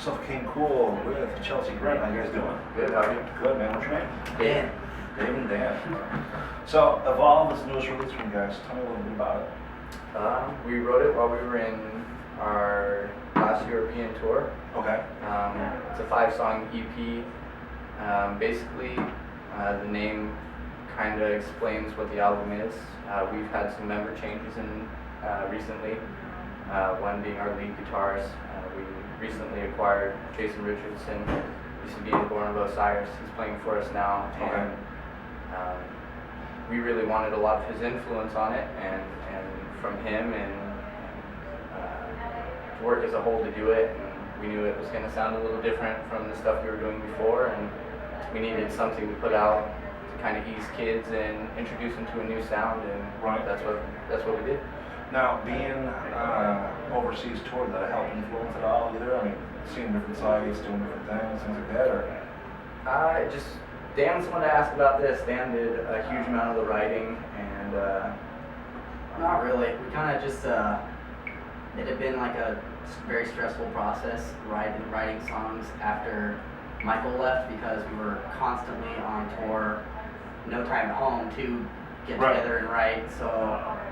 Stuff King Cool with Chelsea Grin. How you guys doing? Good, how are you? Good, man. What's your name? Dan. Dave and Dan. So, Evolve, this newest release from you guys. Tell me a little bit about it. We wrote it while we were in our last European tour. Okay. It's a 5-song EP. Basically, the name kind of explains what the album is. We've had some member changes in recently. One being our lead guitarist. We recently acquired Jason Richardson. Used to be in Born of Osiris. He's playing for us now, and we really wanted a lot of his influence on it, and from him, and to work as a whole to do it. And we knew it was going to sound a little different from the stuff we were doing before, and we needed something to put out to kind of ease kids and introduce them to a new sound, and that's what we did. Now, being overseas tour, did that help influence at all either? I mean, seeing different sites, doing different things, things like that, or? Dan's the one to ask about this. Dan did a huge amount of the writing, and not really. We kind of just, it had been like a very stressful process writing songs after Michael left, because we were constantly on tour, no time at home to get together and write. So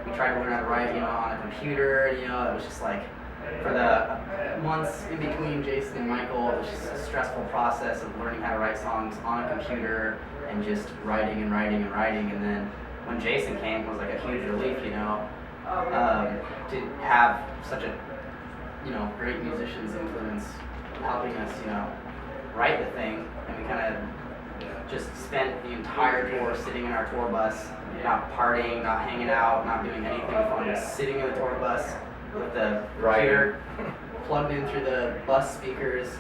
we tried to learn how to write, on a computer. It was just like, for the months in between Jason and Michael, it was just a stressful process of learning how to write songs on a computer and just writing and writing and writing. And then when Jason came, it was like a huge relief, to have such a, great musician's influence helping us, write the thing. And we kind of just spent the entire tour sitting in our tour bus, not partying, not hanging out, not doing anything fun, just sitting in the tour bus with the computer plugged in through the bus speakers,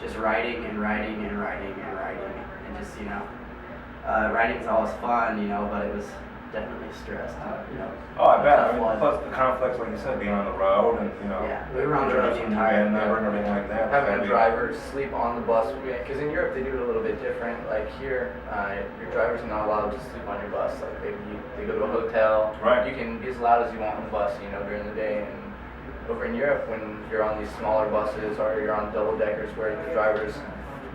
just writing and writing and writing and writing, and just writing's always fun, but it was definitely stressed. Oh, I bet. Plus the conflicts, like you said, being on the road and yeah, we were on the road the entire number and everything like that. Having a driver sleep on the bus, because in Europe they do it a little bit different. Like here, your driver's not allowed to sleep on your bus. Like they go to a hotel. Right. You can be as loud as you want on the bus, during the day. And over in Europe, when you're on these smaller buses or you're on double deckers, where the driver's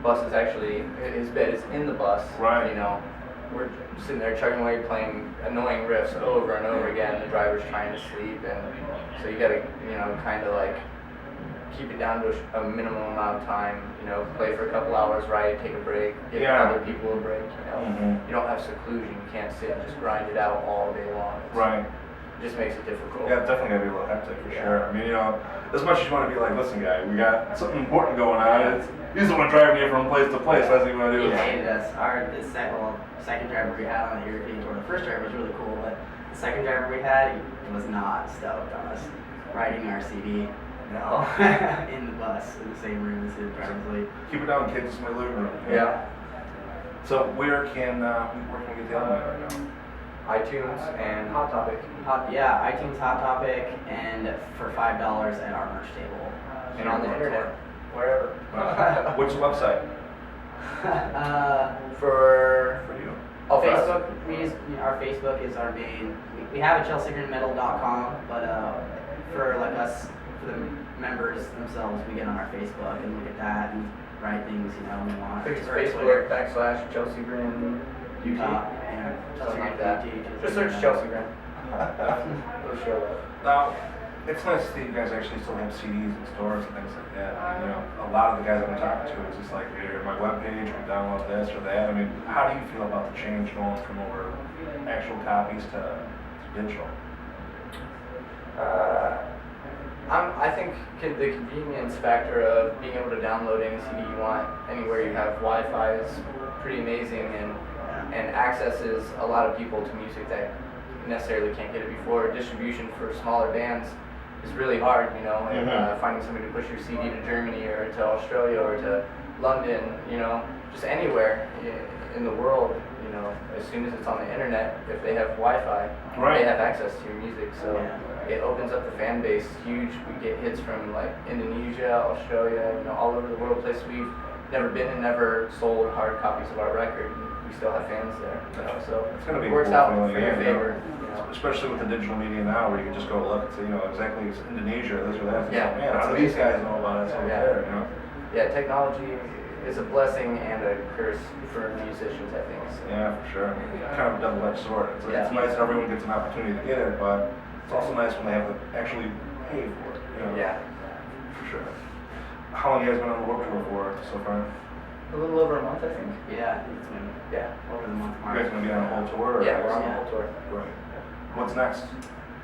bus is actually, his bed is in the bus. Right. We're sitting there chugging away, playing annoying riffs over and over again. The driver's trying to sleep, and so you gotta, kind of like keep it down to a minimum amount of time. Play for a couple hours, write, take a break, give other people a break. You don't have seclusion. You can't sit and just grind it out all day long. It just makes it difficult. Yeah, it's definitely gotta be a little hectic for sure. I mean, as much as you want to be like, listen, guy, we got something important going on. He's the one driving you from place to place. That's what you want to do. He hated us. The second driver we had on the European tour, the first driver was really cool, but the second driver we had, he was not stoked on us writing our CD. No, in the bus, in the same room as his driver's lead. Keep it down, kids. It's my living room. Yeah. So where can we get the album at right now? iTunes and Hot Topic. iTunes, Hot Topic, and for $5 at our merch table. And on the internet, wherever. Which website? For you. Facebook. Our Facebook is our main. We have a chelseagrinmetal.com, but for us, for the members themselves, we get on our Facebook and look at that and write things we want. It's Facebook / Chelsea Grin YouTube. Something like that. Just search Chelsea Grin. It'll show up. Now, it's nice to see you guys actually still have CDs in stores and things like that. A lot of the guys I've been talking to, it's just like, here, my webpage, we download this or that. I mean, how do you feel about the change going from over actual copies to digital? I think the convenience factor of being able to download any CD you want anywhere you have Wi-Fi is pretty amazing, and accesses a lot of people to music that necessarily can't get it before. Distribution for smaller bands is really hard, and finding somebody to push your CD to Germany or to Australia or to London, just anywhere in the world, as soon as it's on the internet, if they have Wi-Fi, they have access to your music. So it opens up the fan base huge. We get hits from like Indonesia, Australia, all over the world, places we've never been and never sold hard copies of our record. We still have fans there, so it's gonna be it works cool out feeling, for your favor. Especially with the digital media now, where you can just go look and say, exactly, it's Indonesia, this or that. Yeah. Man, how do these guys know about it? It's over there, yeah, technology is a blessing and a curse for musicians, I think. So. Yeah, for sure. Kind of a double-edged sword. It's Yeah. nice everyone gets an opportunity to get it, but it's also nice when they have to actually pay for it. You know? Yeah. For sure. How long have you guys been on the Warped Tour for so far? A little over a month, I think. Yeah, I think it's been over the month You mark. guys gonna be on a whole tour? Or Yeah, we're on the Yeah. whole tour. Great. What's next?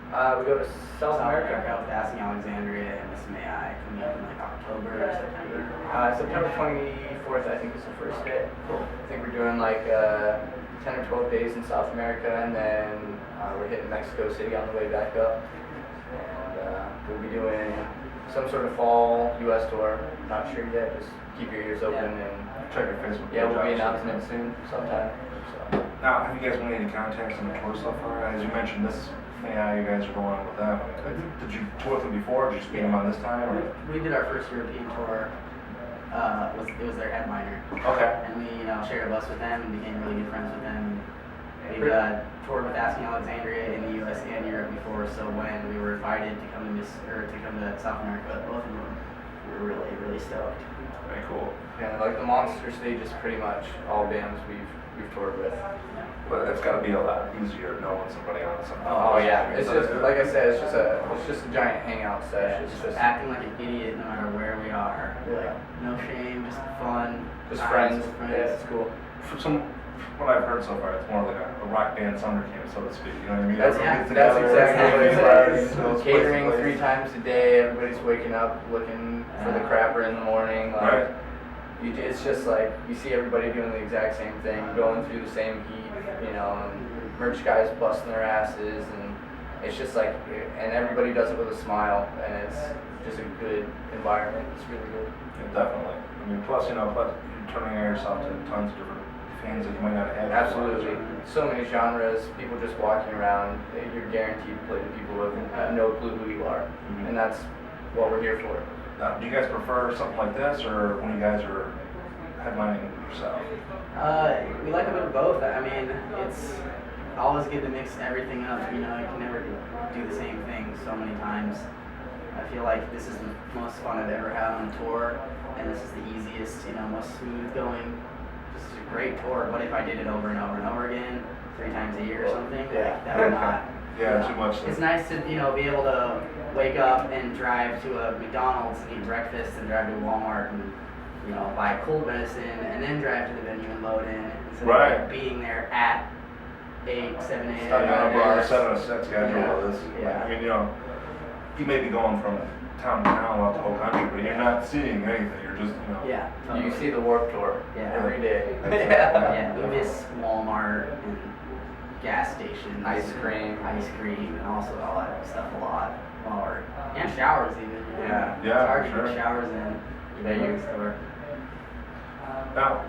We go to South America. with Asking Alexandria and Miss May I coming up in like October or September. September 24th, I think, is the first day. Cool. I think we're doing like 10 or 12 days in South America, and then we're hitting Mexico City on the way back up. And we'll be doing some sort of fall U.S. tour. Not sure yet. Just keep your ears open and Check your Facebook. yeah, we'll be page out. announcing it soon, sometime. So. Now, have you guys made any contacts on the tour so far? As you mentioned, this AI, you guys are going on with them. Did you tour with them before? Did you just meet them on this time? Or? We did our first European tour. It was their headliner. Okay. And we, shared a bus with them and became really good friends with them. We've toured with Asking Alexandria in the U.S. and Europe before, so when we were invited to come to South America, both of them, we were really, really stoked. Very cool. Yeah, like the Monster stage is pretty much all bands we've toured with. But it's got to be a lot easier knowing somebody on something. Oh yeah, it's just like I said, it's just a giant hangout session. It's just acting like an idiot no matter where we are. Yeah. Like, no shame, just fun. just times friends. with Yeah, it's cool. From what I've heard so far, it's more like a rock band summer camp, so to speak. You know what I mean? That's Everyone gets that's together, exactly what it everybody's is. those Catering places. 3 times a day. Everybody's waking up looking for the crapper in the morning. Like, Right. it's just like you see everybody doing the exact same thing, going through the same heat, and merch guys busting their asses, and it's just like, and everybody does it with a smile, and it's just a good environment. It's really good. Yeah, definitely. I mean, plus you're turning yourself to tons of different fans that you might not have. Absolutely. So many genres, people just walking around, you're guaranteed to play to people who have no clue who you are, and that's what we're here for. Do you guys prefer something like this, or when you guys are headlining yourself? We like a bit of both. I mean, it's always good to mix everything up. You can never do the same thing so many times. I feel like this is the most fun I've ever had on a tour, and this is the easiest, most smooth going. This is a great tour. But if I did it over and over and over again, 3 times a year or something, like, that would not. Yeah, too much. It's nice to, be able to wake up and drive to a McDonald's and eat breakfast and drive to Walmart and, buy cold medicine and then drive to the venue and load in instead Right. of being there at 8, 7 a.m. Starting on a bar, 7 to 6 schedule. Yeah. This, Yeah. I mean, you may be going from town to town out the whole country, but you're not seeing anything. You're just, Yeah. You see the Warped Tour Yeah. every day. Yeah, we miss Walmart and gas stations, Ice cream. and also all that stuff a lot. And showers even. Yeah. It's Yeah, hard for to sure. get showers in. Yeah, You go to you- the store. Now,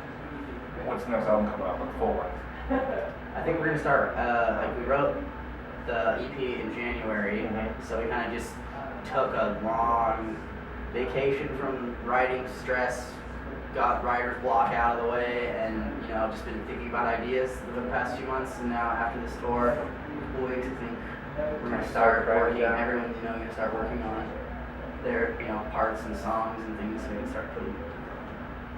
what's the next album coming out? Like full length? I think we're gonna start. We wrote the EP in January, so we kind of just took a long vacation from writing stress, got writer's block out of the way, and just been thinking about ideas over the past few months. And now after this tour, a couple weeks, I think we're gonna start working. Everyone's gonna start working on their parts and songs and things, so we can start putting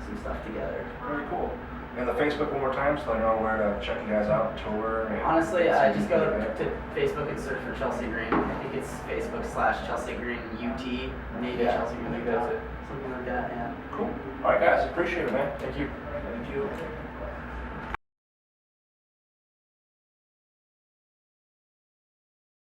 some stuff together. Very cool. And the Facebook one more time, so they know where to check you guys out, tour. And Honestly, I just go to Facebook and search for Chelsea Grin. I think it's Facebook/Chelsea Grin UT, maybe Yeah, Chelsea Grin I think that's it. something like that. Yeah. Cool. All right, guys, appreciate it, man. Thank you. Thank you.